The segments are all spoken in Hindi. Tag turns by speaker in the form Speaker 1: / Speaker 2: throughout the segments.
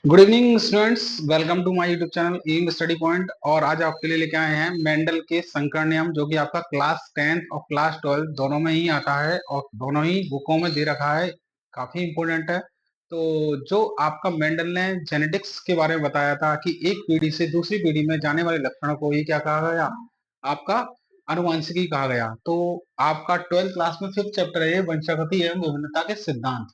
Speaker 1: Good evening students, welcome to my YouTube channel M study point. और आज आपके लिए लेके आए हैं मेंडल के संकर नियम, जो कि आपका क्लास 10th और क्लास 12 दोनों में ही आता है और दोनों ही बुकों में दे रखा है। काफी इंपॉर्टेंट है। तो जो आपका मेंडल ने जेनेटिक्स के बारे में बताया था कि एक पीढ़ी से दूसरी पीढ़ी में जाने वाले लक्षणों को ही क्या कहा गया, आपका अनुवांशिकी कहा गया। तो आपका 12th क्लास में 5th चैप्टर है ये, वंशागति एवं विभिन्नता के सिद्धांत।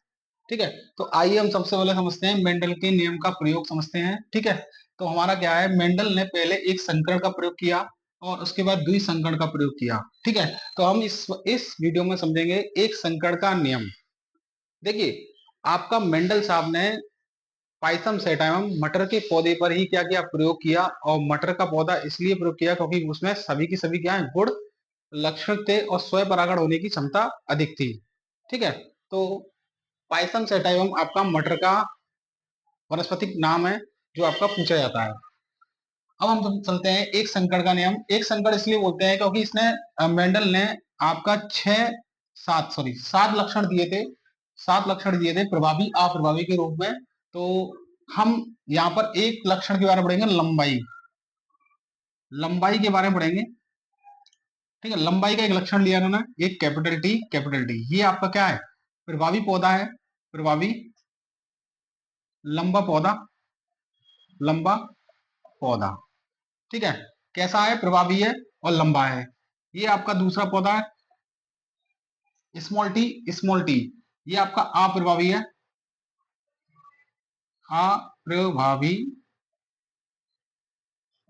Speaker 1: ठीक है। तो आइए हम सबसे पहले समझते हैं मेंडल के नियम का प्रयोग समझते हैं। ठीक है। तो हमारा क्या है, मेंडल ने पहले एक संकरण का प्रयोग किया और उसके बाद द्विसंकरण का प्रयोग किया। ठीक है। तो हम इस वीडियो में समझेंगे एक संकरण का नियम। देखिए, आपका मेंडल साहब ने पाइथम सेटाइम मटर के पौधे पर ही क्या किया, प्रयोग किया। और मटर का पौधा इसलिए प्रयोग किया क्योंकि उसमें सभी की सभी क्या है, गुण लक्षण थे और स्वयं परागण होने की क्षमता अधिक थी। ठीक है। तो पाइथम सेटाइवम आपका मटर का वनस्पतिक नाम है जो आपका पूछा जाता है। अब हम चलते हैं एक संकट का नियम। एक संकट इसलिए बोलते हैं क्योंकि इसने मेंडल ने आपका सात लक्षण दिए थे। सात लक्षण दिए थे प्रभावी अप्रभावी के रूप में। तो हम यहाँ पर एक लक्षण के बारे में पढ़ेंगे, लंबाई। लंबाई के बारे में पढ़ेंगे। ठीक है। लंबाई का एक लक्षण लिया उन्होंने, एक कैपिटल टी। कैपिटल टी ये आपका क्या है, प्रभावी पौधा है। प्रभावी लंबा पौधा, लंबा पौधा। ठीक है। कैसा है, प्रभावी है और लंबा है। ये आपका दूसरा पौधा है स्मॉल टी। स्मॉल टी ये आपका अप्रभावी है। अप्रभावी।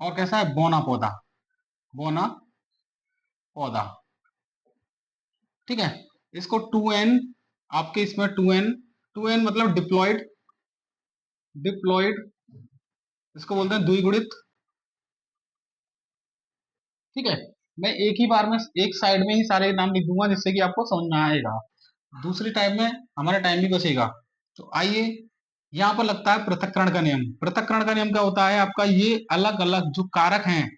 Speaker 1: और कैसा है, बोना पौधा। बोना पौधा। ठीक है। इसको 2n, आपके इसमें 2n, 2n मतलब डिप्लॉयड। डिप्लॉयड इसको बोलते हैं द्विगुणित। ठीक है। मैं एक ही बार में एक साइड में ही सारे नाम लिख दूंगा जिससे कि आपको समझ में आएगा, दूसरी टाइम में हमारा टाइम भी बचेगा। तो आइए, यहाँ पर लगता है पृथक्करण का नियम। पृथक्करण का नियम क्या होता है आपका, ये अलग अलग जो कारक हैं।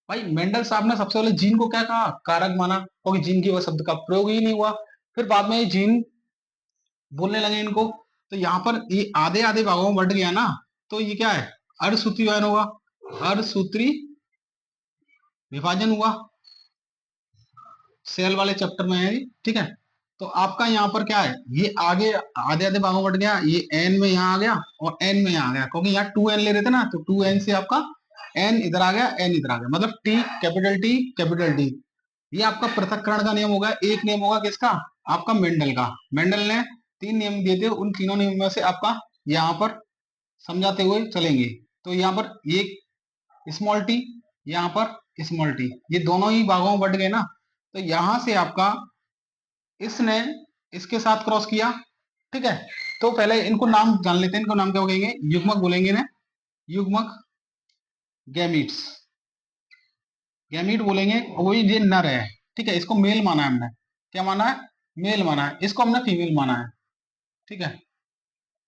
Speaker 1: भाई मेंडल साहब ने सबसे पहले जीन को क्या कहा, कारक माना, क्योंकि जीन की वह शब्द का प्रयोग ही नहीं हुआ। फिर बाद में ये जीन बोलने लगे इनको। तो यहाँ पर ये आधे आधे भागों में बंट गया ना, तो ये क्या है, अर्धसूत्री वयन होगा। अर्धसूत्री विभाजन हुआ, सेल वाले चैप्टर में है। ठीक है। तो आपका यहाँ पर क्या है, ये आगे आधे आधे भागों में बट गया, ये एन में यहाँ आ गया और एन में यहाँ आ गया, क्योंकि यहाँ 2n ले रहे थे ना, तो 2n से आपका एन इधर आ गया, एन इधर आ गया, मतलब T capital T capital T. ये आपका पृथक्करण का नियम होगा। एक नियम होगा किसका, आपका मेंडल का। मेंडल ने 3 नियम दिए थे, उन तीनों नियम में से आपका यहाँ पर समझाते हुए चलेंगे। तो यहाँ पर ये स्मॉल टी, यहाँ पर स्मॉल टी, ये दोनों ही भागों में बट गए ना। तो यहां से आपका इसने इसके साथ क्रॉस किया। ठीक है। तो पहले इनको नाम जान लेते हैं, इनको नाम क्या बोलेंगे, युग्मक बोलेंगे ना, युग्मक, गैमीट्स। गैमीट बोलेंगे और वही ये नर है। ठीक है। इसको मेल माना है हमने, क्या माना है, मेल माना है। इसको हमने फीमेल माना है। ठीक है।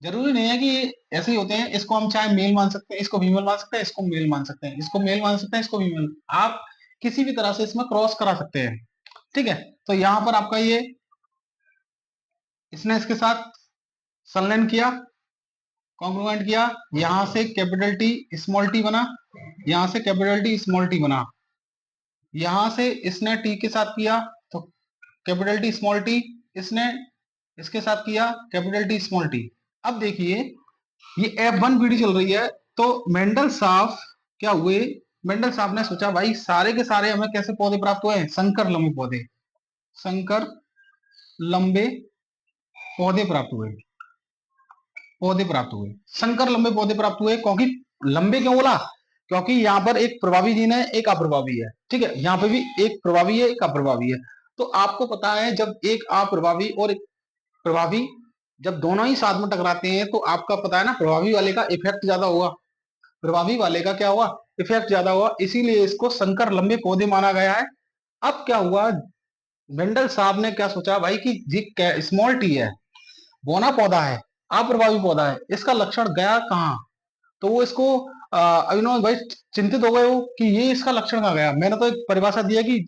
Speaker 1: जरूरी नहीं है कि ये ऐसे ही होते हैं, इसको हम चाहे मेल मान सकते हैं, इसको फीमेल मान सकते हैं, इसको मेल मान सकते हैं, इसको मेल मान सकते हैं, इसको फीमेल, आप किसी भी तरह से इसमें क्रॉस करा सकते हैं। ठीक है। तो यहां पर आपका ये इसने इसके साथ संलयन किया, कॉन्ग्रुएंट किया। यहां से कैपिटल टी स्मॉल टी बना, यहां से कैपिटल टी स्मॉल टी बना। यहां से इसने टी के साथ किया तो कैपिटल टी स्मॉल टी, इसने इसके साथ किया कैपिटल टी स्मॉल टी। अब देखिए, ये F1 पीढ़ी चल रही है। तो मेंडल साहब क्या हुए, मेंडल साहब ने सोचा भाई सारे के सारे हमें कैसे पौधे प्राप्त हुए, संकर लंबे पौधे। संकर लंबे पौधे प्राप्त हुए। पौधे प्राप्त हुए, संकर लंबे पौधे प्राप्त हुए। क्योंकि लंबे क्यों बोला, क्योंकि यहाँ पर एक प्रभावी जीन है, एक अप्रभावी है। ठीक है। यहाँ पे भी एक प्रभावी है, एक अप्रभावी है। तो आपको पता है जब एक अप्रभावी और एक प्रभावी जब दोनों ही साथ में टकराते हैं, तो आपका पता है ना, प्रभावी वाले का इफेक्ट ज्यादा होगा। प्रभावी वाले का क्या हुआ, इफेक्ट ज्यादा हुआ, इसीलिए इसको संकर लंबे पौधे माना गया है। अब क्या हुआ, मेंडल साहब ने क्या सोचा भाई कि जी स्मॉल टी है, बोना पौधा है, अप्रभावी पौधा है, इसका लक्षण गया कहाँ। तो वो इसको अभिनव भाई चिंतित हो गए हो कि ये इसका लक्षण कहाँ गया। मैंने तो एक परिभाषा दिया कि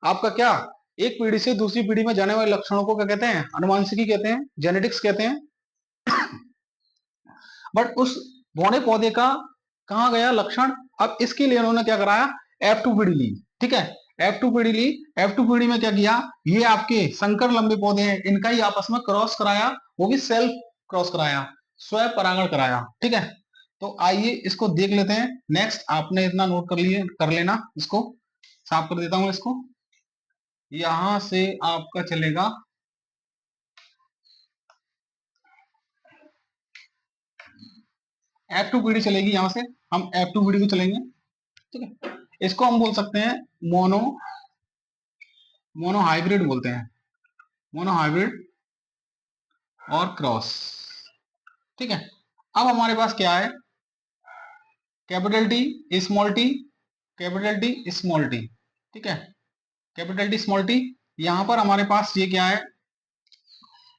Speaker 1: आपका क्या, एक पीढ़ी से दूसरी पीढ़ी में जाने वाले लक्षणों को क्या कहते हैं, अनुवांशिकी कहते हैं, जेनेटिक्स कहते हैं। बट उस बौने पौधे का कहाँ गया लक्षण। अब इसके लिए उन्होंने क्या कराया, F2 पीढ़ी ली। ठीक है, F2 पीढ़ी ली। F2 पीढ़ी में क्या किया, ये आपके संकर लंबे पौधे हैं, इनका ही आपस में क्रॉस कराया, वो भी सेल्फ क्रॉस कराया, स्वयं परागण कराया। ठीक है, तो आइए इसको देख लेते हैं। नेक्स्ट आपने इतना नोट कर लेना, इसको साफ कर देता हूं। इसको यहां से आपका चलेगा F2 पीढ़ी चलेगी, यहां से हम F2 पीढ़ी को चलेंगे। ठीक है, इसको हम बोल सकते हैं मोनो हाइब्रिड बोलते हैं, मोनो हाइब्रिड और क्रॉस। ठीक है, अब हमारे पास क्या है, capital T small T, capital T small T. ठीक है, कैपिटल टी स्मॉल टी। यहां पर हमारे पास ये क्या है,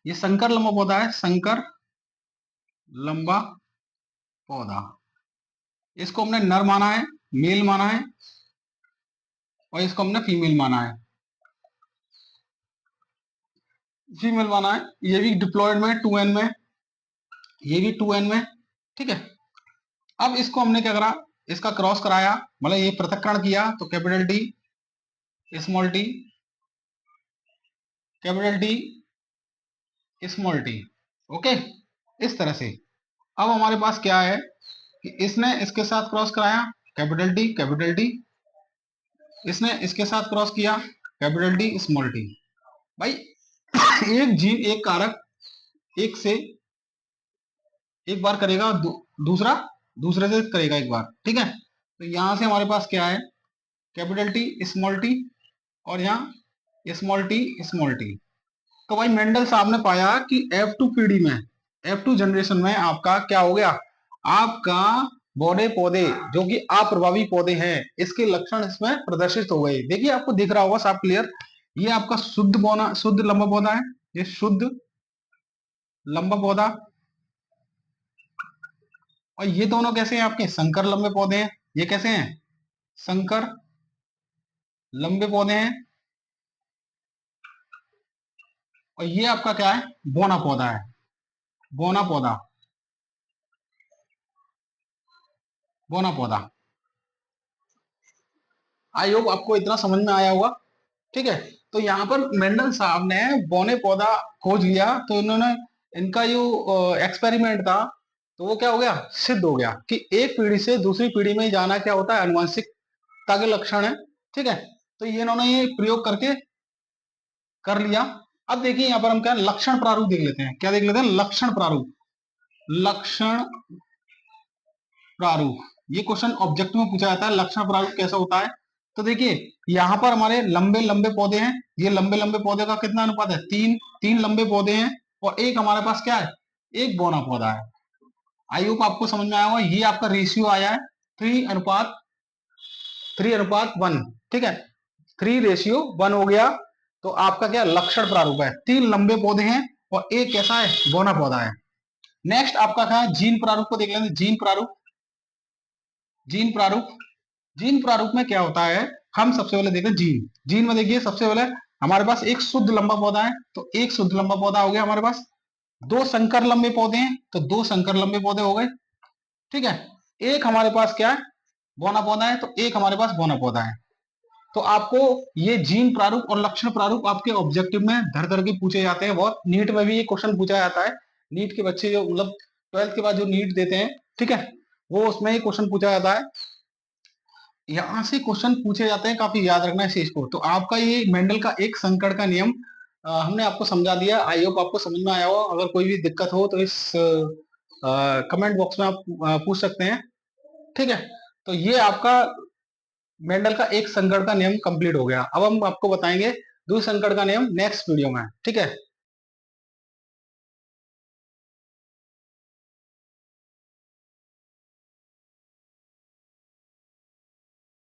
Speaker 1: ये संकर लंबा पौधा है, संकर लंबा पौधा। इसको हमने नर माना है, मेल माना है, और इसको हमने फीमेल माना है, फीमेल माना है। ये भी डिप्लॉयड में 2n में, ये भी 2n में। ठीक है, अब इसको हमने क्या करा, इसका क्रॉस कराया, मतलब ये पृथक्करण किया, तो capital T small T, capital T small T. Okay, इस तरह से। अब हमारे पास क्या है कि इसने इसके साथ क्रॉस कराया, कैपिटल टी, इसने इसके साथ क्रॉस किया, कैपिटल टी स्मॉल टी। भाई एक जीन एक कारक एक से एक बार करेगा, दूसरा दूसरे से करेगा एक बार। ठीक है, तो यहां से हमारे पास क्या है, कैपिटल टी स्मॉल टी, और यहाँ स्मॉल टी। तो भाई मेंडल साहब ने पाया कि F2 पीढ़ी में, F2 जनरेशन में आपका क्या हो गया, आपका बौने पौधे जो कि अप्रभावी पौधे हैं, इसके लक्षण इसमें प्रदर्शित हो गए। देखिए आपको दिख रहा होगा साफ क्लियर, ये आपका शुद्ध लंबा पौधा है, ये शुद्ध लंबा पौधा, और ये दोनों कैसे हैं, आपके संकर लंबे पौधे हैं। ये कैसे हैं, संकर लंबे पौधे हैं। और ये आपका क्या है, बौना पौधा है, बौना पौधा, बौना पौधा। आई होप आपको इतना समझ में आया होगा। ठीक है, तो यहाँ पर मेंडल साहब ने बौने पौधा खोज लिया, तो इन्होंने इनका जो एक्सपेरिमेंट था, तो वो क्या हो गया, सिद्ध हो गया कि एक पीढ़ी से दूसरी पीढ़ी में जाना क्या होता है, अनुवांशिकता के लक्षण है। ठीक है, तो ये इन्होंने ये प्रयोग करके कर लिया। अब देखिए यहाँ पर हम क्या लक्षण प्रारूप देख लेते हैं, क्या देख लेते हैं, लक्षण प्रारूप। लक्षण प्रारूप, ये क्वेश्चन ऑब्जेक्टिव में पूछा जाता है, लक्षण प्रारूप कैसा होता है। तो देखिए यहाँ पर हमारे लंबे लंबे पौधे हैं, ये लंबे लंबे पौधे का कितना अनुपात है, तीन, तीन लंबे पौधे हैं, और एक हमारे पास क्या है, एक बौना पौधा है। आई होप आपको समझ में आया होगा, ये आपका रेशियो आया है 3:1। ठीक है, 3:1 हो गया। तो आपका क्या लक्षण प्रारूप है, तीन लंबे पौधे हैं और एक कैसा है, बौना पौधा है। नेक्स्ट आपका क्या है, जीन प्रारूप को देख लेंगे। जीन प्रारूप, जीन प्रारूप, जीन प्रारूप में क्या होता है, हम सबसे पहले देखते हैं जीन। जीन में देखिए सबसे पहले हमारे पास एक शुद्ध लंबा पौधा है, तो एक शुद्ध लंबा पौधा हो गया हमारे पास। दो संकर लंबे पौधे हैं, तो दो संकर लंबे पौधे हो गए। ठीक है, एक हमारे पास क्या है, बौना पौधा है, तो एक हमारे पास बौना पौधा है। तो आपको ये जीन प्रारूप और लक्षण प्रारूप आपके ऑब्जेक्टिव में धर धर के पूछे जाते हैं, बहुत नीट में भी ये क्वेश्चन पूछा जाता है। नीट के बच्चे जो मतलब 12th के बाद जो नीट देते हैं, ठीक है, वो उसमें ये क्वेश्चन पूछा जाता है। यहाँ से क्वेश्चन पूछे जाते हैं, काफी याद रखना है इस चीज को। तो आपका ये मेंडल का एक संकड़ का नियम हमने आपको समझा दिया। आई होप आपको समझ में आया हो। अगर कोई भी दिक्कत हो तो इस कमेंट बॉक्स में आप पूछ सकते हैं। ठीक है, तो ये आपका मेंडल का एक संकड़ का नियम कंप्लीट हो गया। अब हम आपको बताएंगे दूसरे संकड़ का नियम नेक्स्ट वीडियो में। ठीक है।